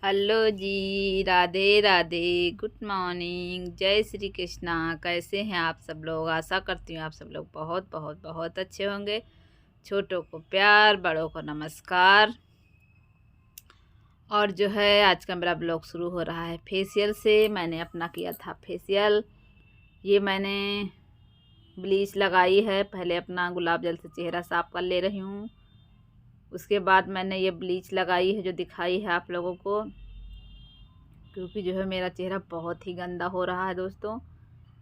Hello जी, Radhe Radhe. Good morning, जय श्री कृष्णा। कैसे हैं आप सब लोग? आशा करती हूँ आप सब लोग बहुत बहुत बहुत अच्छे होंगे। छोटों को प्यार, बड़ों को नमस्कार। और जो है आज का मेरा ब्लॉग शुरू हो रहा है फेशियल से। मैंने अपना किया था फेशियल। ये मैंने ब्लीच लगाई है। पहले अपना गुलाब जल से चेहरा साफ कर ले रही हूँ। उसके बाद मैंने ये ब्लीच लगाई है जो दिखाई है आप लोगों को, क्योंकि जो है मेरा चेहरा बहुत ही गंदा हो रहा है दोस्तों।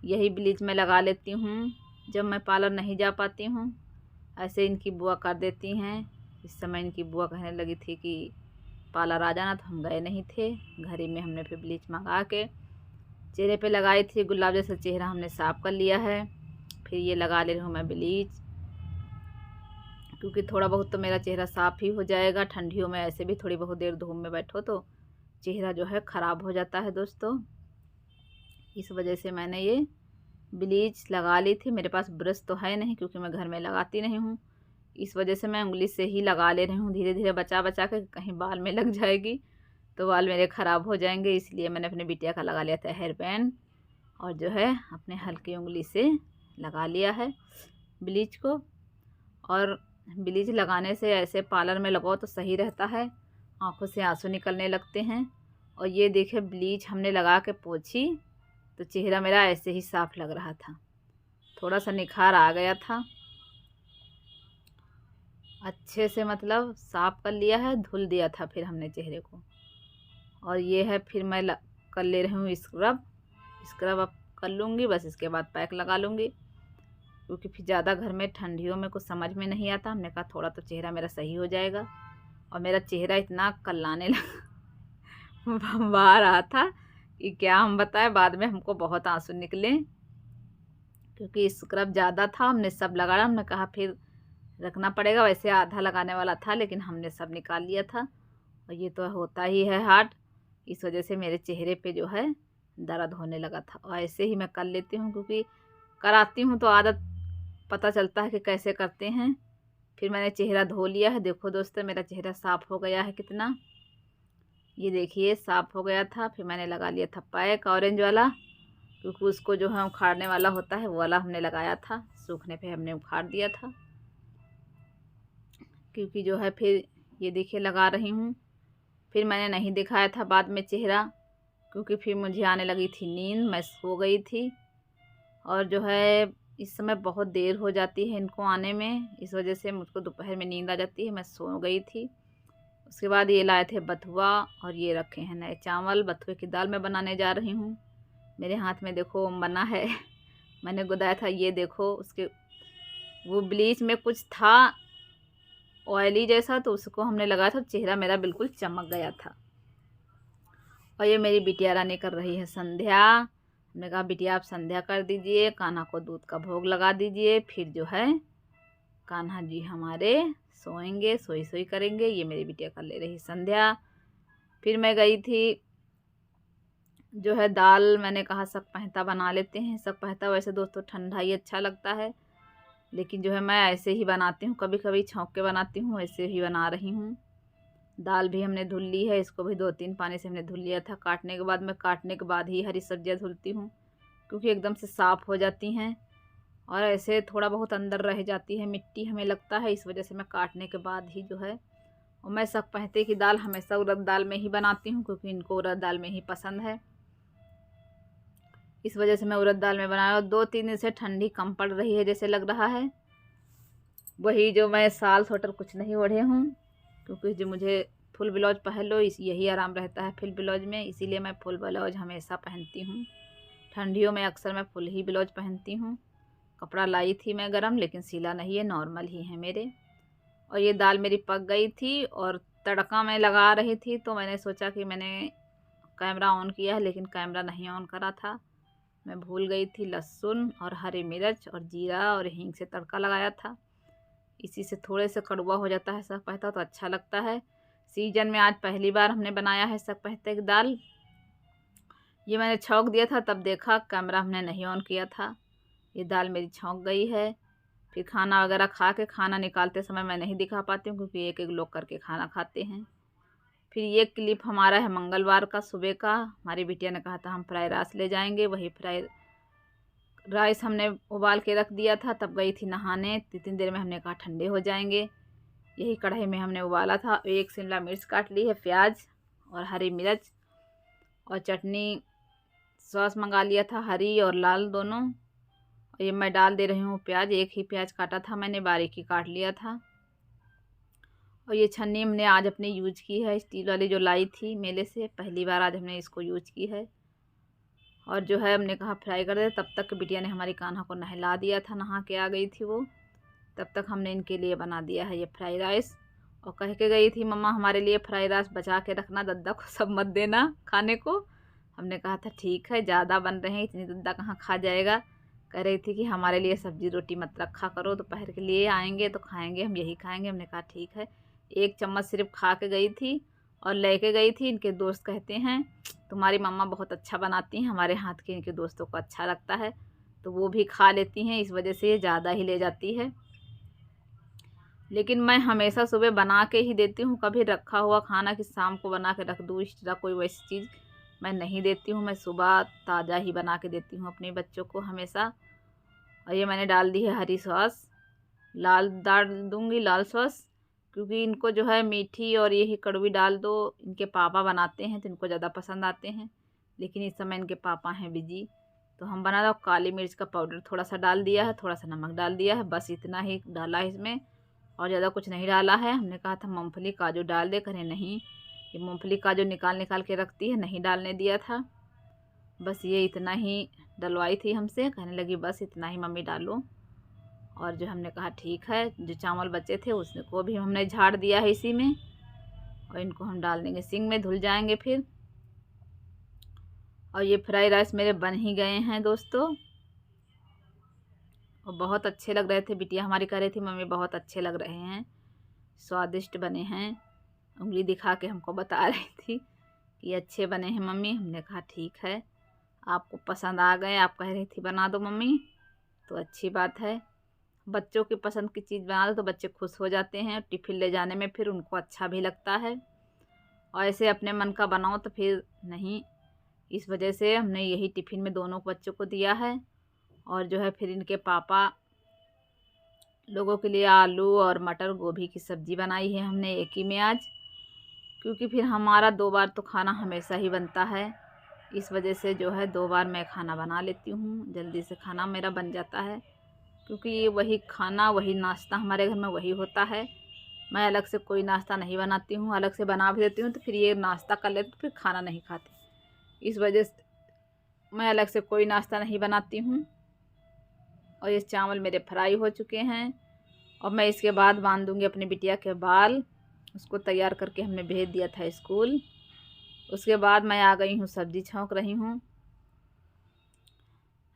यही ब्लीच मैं लगा लेती हूँ जब मैं पार्लर नहीं जा पाती हूँ। ऐसे इनकी बुआ कर देती हैं। इस समय इनकी बुआ कहने लगी थी कि पार्लर आ जाना, तो हम गए नहीं थे। घर ही में हमने फिर ब्लीच मंगा के चेहरे पे लगाई थी। गुलाब जैसा चेहरा हमने साफ कर लिया है। फिर ये लगा ले रही हूँ मैं ब्लीच, क्योंकि थोड़ा बहुत तो मेरा चेहरा साफ ही हो जाएगा। ठंडियों में ऐसे भी थोड़ी बहुत देर धूप में बैठो तो चेहरा जो है ख़राब हो जाता है दोस्तों। इस वजह से मैंने ये ब्लीच लगा ली थी। मेरे पास ब्रश तो है नहीं, क्योंकि मैं घर में लगाती नहीं हूँ। इस वजह से मैं उंगली से ही लगा ले रही हूँ, धीरे धीरे बचा बचा के। कहीं बाल में लग जाएगी तो बाल मेरे ख़राब हो जाएंगे। इसलिए मैंने अपने बिटिया का लगा लिया था हेयर बैंड, और जो है अपने हल्की उंगली से लगा लिया है ब्लीच को। और ब्लीच लगाने से ऐसे पार्लर में लगाओ तो सही रहता है, आंखों से आंसू निकलने लगते हैं। और ये देखिए ब्लीच हमने लगा के पोंछी तो चेहरा मेरा ऐसे ही साफ लग रहा था। थोड़ा सा निखार आ गया था अच्छे से, मतलब साफ कर लिया है, धुल दिया था फिर हमने चेहरे को। और ये है फिर मैं कर ले रही हूँ स्क्रब। स्क्रब अब कर लूँगी, बस इसके बाद पैक लगा लूँगी, क्योंकि फिर ज़्यादा घर में ठंडियों में कुछ समझ में नहीं आता। हमने कहा थोड़ा तो चेहरा मेरा सही हो जाएगा। और मेरा चेहरा इतना कल्लाने लगा बाहर रहा था कि क्या हम बताएं। बाद में हमको बहुत आंसू निकले, क्योंकि स्क्रब ज़्यादा था। हमने सब लगाया, हमने कहा फिर रखना पड़ेगा। वैसे आधा लगाने वाला था, लेकिन हमने सब निकाल लिया था। और ये तो होता ही है हार्ड। इस वजह से मेरे चेहरे पे जो है दर्द होने लगा था। और ऐसे ही मैं कर लेती हूँ, क्योंकि कराती हूँ तो आदत पता चलता है कि कैसे करते हैं। फिर मैंने चेहरा धो लिया है। देखो दोस्तों मेरा चेहरा साफ़ हो गया है कितना। ये देखिए साफ़ हो गया था। फिर मैंने लगा लिया था पैक ऑरेंज वाला, क्योंकि उसको जो है उखाड़ने वाला होता है, वो वाला हमने लगाया था। सूखने पे हमने उखाड़ दिया था, क्योंकि जो है फिर ये देखिए लगा रही हूँ। फिर मैंने नहीं दिखाया था बाद में चेहरा, क्योंकि फिर मुझे आने लगी थी नींद, मैं सो गई थी। और जो है इस समय बहुत देर हो जाती है इनको आने में, इस वजह से मुझको दोपहर में नींद आ जाती है, मैं सो गई थी। उसके बाद ये लाए थे बथुआ, और ये रखे हैं नए चावल। बथुए की दाल मैं बनाने जा रही हूँ। मेरे हाथ में देखो बना है मैंने गुदाया था। ये देखो उसके वो ब्लीच में कुछ था ऑयली जैसा, तो उसको हमने लगाया था, चेहरा मेरा बिल्कुल चमक गया था। और ये मेरी बिटिया रानी कर रही है संध्या। हमने कहा बिटिया आप संध्या कर दीजिए, कान्हा को दूध का भोग लगा दीजिए, फिर जो है कान्हा जी हमारे सोएंगे, सोई सोई करेंगे। ये मेरी बिटिया कर ले रही संध्या। फिर मैं गई थी, जो है दाल मैंने कहा सग पहता बना लेते हैं। सग पहता वैसे दोस्तों ठंडा ही अच्छा लगता है, लेकिन जो है मैं ऐसे ही बनाती हूँ, कभी कभी छौंक के बनाती हूँ, ऐसे ही बना रही हूँ। दाल भी हमने धुल ली है, इसको भी 2-3 पानी से हमने धुल लिया था काटने के बाद। मैं काटने के बाद ही हरी सब्जियाँ धुलती हूँ, क्योंकि एकदम से साफ़ हो जाती हैं। और ऐसे थोड़ा बहुत अंदर रह जाती है मिट्टी, हमें लगता है, इस वजह से मैं काटने के बाद ही जो है। और मैं सग पहते की दाल हमेशा उड़द दाल में ही बनाती हूँ, क्योंकि इनको उड़द दाल में ही पसंद है। इस वजह से मैं उड़द दाल में बनाया। और 2-3 दिन से ठंडी कम पड़ रही है जैसे लग रहा है। वही जो मैं साल स्वेटर कुछ नहीं ओढ़े हूँ, क्योंकि जो मुझे फुल ब्लाउज पहन लो इस यही आराम रहता है फुल ब्लाउज में, इसीलिए मैं फुल ब्लाउज हमेशा पहनती हूँ। ठंडियों में अक्सर मैं फुल ही ब्लाउज पहनती हूँ। कपड़ा लाई थी मैं गरम, लेकिन सिला नहीं है, नॉर्मल ही है मेरे। और ये दाल मेरी पक गई थी, और तड़का मैं लगा रही थी, तो मैंने सोचा कि मैंने कैमरा ऑन किया है, लेकिन कैमरा नहीं ऑन करा था, मैं भूल गई थी। लहसुन और हरी मिर्च और जीरा और हींग से तड़का लगाया था। इसी से थोड़े से कड़वा हो जाता है सग पहता, तो अच्छा लगता है। सीजन में आज पहली बार हमने बनाया है सग पहते की दाल। ये मैंने छौंक दिया था, तब देखा कैमरा हमने नहीं ऑन किया था। ये दाल मेरी छौंक गई है। फिर खाना वगैरह खा के, खाना निकालते समय मैं नहीं दिखा पाती हूँ, क्योंकि एक एक लोग करके खाना खाते हैं। फिर ये क्लिप हमारा है मंगलवार का सुबह का। हमारी बिटिया ने कहा था हम फ्राई राइस ले जाएंगे, वही फ्राई राइस हमने उबाल के रख दिया था। तब गई थी नहाने, 3 देर में हमने कहा ठंडे हो जाएंगे। यही कढ़ाई में हमने उबाला था। 1 शिमला मिर्च काट ली है, प्याज और हरी मिर्च और चटनी सॉस मंगा लिया था, हरी और लाल दोनों। और ये मैं डाल दे रही हूँ प्याज। 1 ही प्याज काटा था मैंने, बारीकी काट लिया था। और ये छन्नी हमने आज अपने यूज की है, स्टील वाली जो लाई थी मेले से, पहली बार आज हमने इसको यूज की है। और जो है हमने कहा फ्राई कर दे। तब तक बिटिया ने हमारी कान्हा को नहला दिया था, नहा के आ गई थी वो। तब तक हमने इनके लिए बना दिया है ये फ्राई राइस। और कह के गई थी मम्मा हमारे लिए फ्राई राइस बचा के रखना, दद्दा को सब मत देना खाने को। हमने कहा था ठीक है, ज़्यादा बन रहे हैं, इतनी दद्दा कहाँ खा जाएगा। कह रही थी कि हमारे लिए सब्जी रोटी मत रखा करो, दोपहर के लिए आएंगे तो खाएंगे, हम यही खाएंगे। हमने कहा ठीक है। 1 चम्मच सिर्फ खा के गई थी और लेके गई थी। इनके दोस्त कहते हैं तुम्हारी मम्मा बहुत अच्छा बनाती हैं, हमारे हाथ के इनके दोस्तों को अच्छा लगता है, तो वो भी खा लेती हैं, इस वजह से ये ज़्यादा ही ले जाती है। लेकिन मैं हमेशा सुबह बना के ही देती हूँ, कभी रखा हुआ खाना कि शाम को बना के रख दूँ, इस तरह कोई वैसी चीज़ मैं नहीं देती हूँ। मैं सुबह ताज़ा ही बना के देती हूँ अपने बच्चों को हमेशा। और ये मैंने डाल दी है हरी सॉस, लाल डाल दूँगी लाल सॉस, क्योंकि इनको जो है मीठी और यही कड़वी डाल दो। इनके पापा बनाते हैं तो इनको ज़्यादा पसंद आते हैं, लेकिन इस समय इनके पापा हैं बिजी, तो हम बना दो। काली मिर्च का पाउडर थोड़ा सा डाल दिया है, थोड़ा सा नमक डाल दिया है, बस इतना ही डाला है इसमें, और ज़्यादा कुछ नहीं डाला है। हमने कहा था मूँगफली काजू डाल दे, करें नहीं, ये मूँगफली काजू निकाल के रखती है, नहीं डालने दिया था। बस ये इतना ही डलवाई थी हमसे, कहने लगी बस इतना ही मम्मी डालो। और जो हमने कहा ठीक है, जो चावल बचे थे उसको भी हमने झाड़ दिया है इसी में, और इनको हम डाल देंगे सिंक में, धुल जाएंगे फिर। और ये फ्राई राइस मेरे बन ही गए हैं दोस्तों, और बहुत अच्छे लग रहे थे। बिटिया हमारी कह रही थी मम्मी बहुत अच्छे लग रहे हैं, स्वादिष्ट बने हैं, उंगली दिखा के हमको बता रही थी कि अच्छे बने हैं मम्मी। हमने कहा ठीक है, आपको पसंद आ गए, आप कह रही थी बना दो मम्मी, तो अच्छी बात है। बच्चों की पसंद की चीज़ बना दो तो बच्चे खुश हो जाते हैं, टिफ़िन ले जाने में फिर उनको अच्छा भी लगता है। और ऐसे अपने मन का बनाओ तो फिर नहीं, इस वजह से हमने यही टिफ़िन में दोनों बच्चों को दिया है। और जो है फिर इनके पापा लोगों के लिए आलू और मटर गोभी की सब्ज़ी बनाई है हमने एक ही में आज, क्योंकि फिर हमारा 2 बार तो खाना हमेशा ही बनता है, इस वजह से जो है 2 बार मैं खाना बना लेती हूँ, जल्दी से खाना मेरा बन जाता है, क्योंकि ये वही खाना वही नाश्ता हमारे घर में वही होता है। मैं अलग से कोई नाश्ता नहीं बनाती हूँ, अलग से बना भी देती हूँ तो फिर ये नाश्ता कर लेते तो फिर खाना नहीं खाती, इस वजह से मैं अलग से कोई नाश्ता नहीं बनाती हूँ। और ये चावल मेरे फ्राई हो चुके हैं, और मैं इसके बाद बांध दूँगी अपनी बिटिया के बाल, उसको तैयार करके हमने भेज दिया था स्कूल। उसके बाद मैं आ गई हूँ, सब्ज़ी छौंक रही हूँ।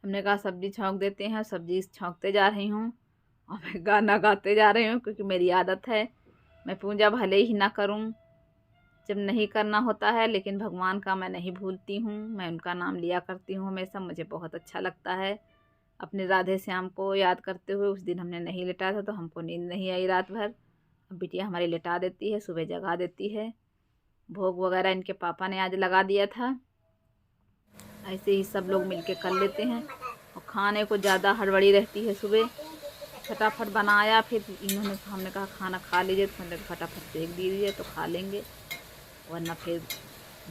हमने कहा सब्ज़ी छौंक देते हैं, सब्ज़ी छौंकते जा रही हूँ और मैं गाना गाते जा रही हूँ, क्योंकि मेरी आदत है, मैं पूजा भले ही ना करूँ जब नहीं करना होता है, लेकिन भगवान का मैं नहीं भूलती हूँ, मैं उनका नाम लिया करती हूँ हमेशा, मुझे बहुत अच्छा लगता है अपने राधे श्याम को याद करते हुए। उस दिन हमने नहीं लेटा था तो हमको नींद नहीं आई रात भर, अब बिटिया हमारी लेटा देती है, सुबह जगा देती है। भोग वगैरह इनके पापा ने आज लगा दिया था, ऐसे ही सब लोग मिलके कर लेते हैं। और खाने को ज़्यादा हड़बड़ी रहती है, सुबह फटाफट बनाया, फिर हमने कहा खाना खा लीजिए, तो मैंने फटाफट सेक दीजिए तो खा लेंगे, वरना फिर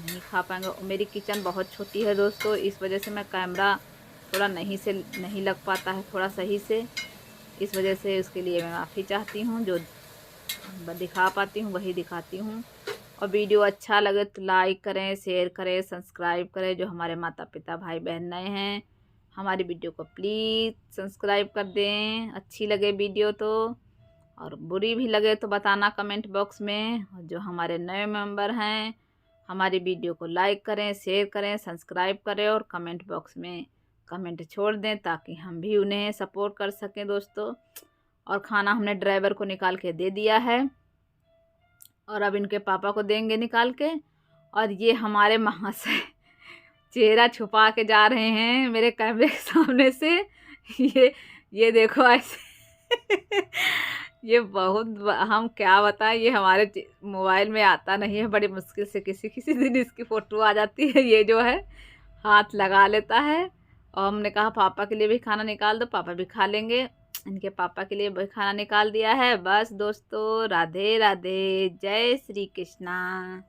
नहीं खा पाएंगे। और मेरी किचन बहुत छोटी है दोस्तों, इस वजह से मैं कैमरा थोड़ा नहीं लग पाता है थोड़ा सही से, इस वजह से उसके लिए मैं माफ़ी चाहती हूँ। जो दिखा पाती हूँ वही दिखाती हूँ। और वीडियो अच्छा लगे तो लाइक करें, शेयर करें, सब्सक्राइब करें। जो हमारे माता पिता भाई बहन नए हैं, हमारी वीडियो को प्लीज़ सब्सक्राइब कर दें, अच्छी लगे वीडियो तो, और बुरी भी लगे तो बताना कमेंट बॉक्स में। और जो हमारे नए मेंबर हैं, हमारी वीडियो को लाइक करें, शेयर करें, सब्सक्राइब करें, और कमेंट बॉक्स में कमेंट छोड़ दें ताकि हम भी उन्हें सपोर्ट कर सकें दोस्तों। और खाना हमने ड्राइवर को निकाल के दे दिया है, और अब इनके पापा को देंगे निकाल के। और ये हमारे महाशय चेहरा छुपा के जा रहे हैं मेरे कैमरे के सामने से, ये देखो ऐसे ये बहुत हम क्या बताएं, ये हमारे मोबाइल में आता नहीं है, बड़ी मुश्किल से किसी किसी दिन इसकी फ़ोटो आ जाती है। ये जो है हाथ लगा लेता है। और हमने कहा पापा के लिए भी खाना निकाल दो, पापा भी खा लेंगे। इनके पापा के लिए भी खाना निकाल दिया है। बस दोस्तों, राधे राधे, जय श्री कृष्णा।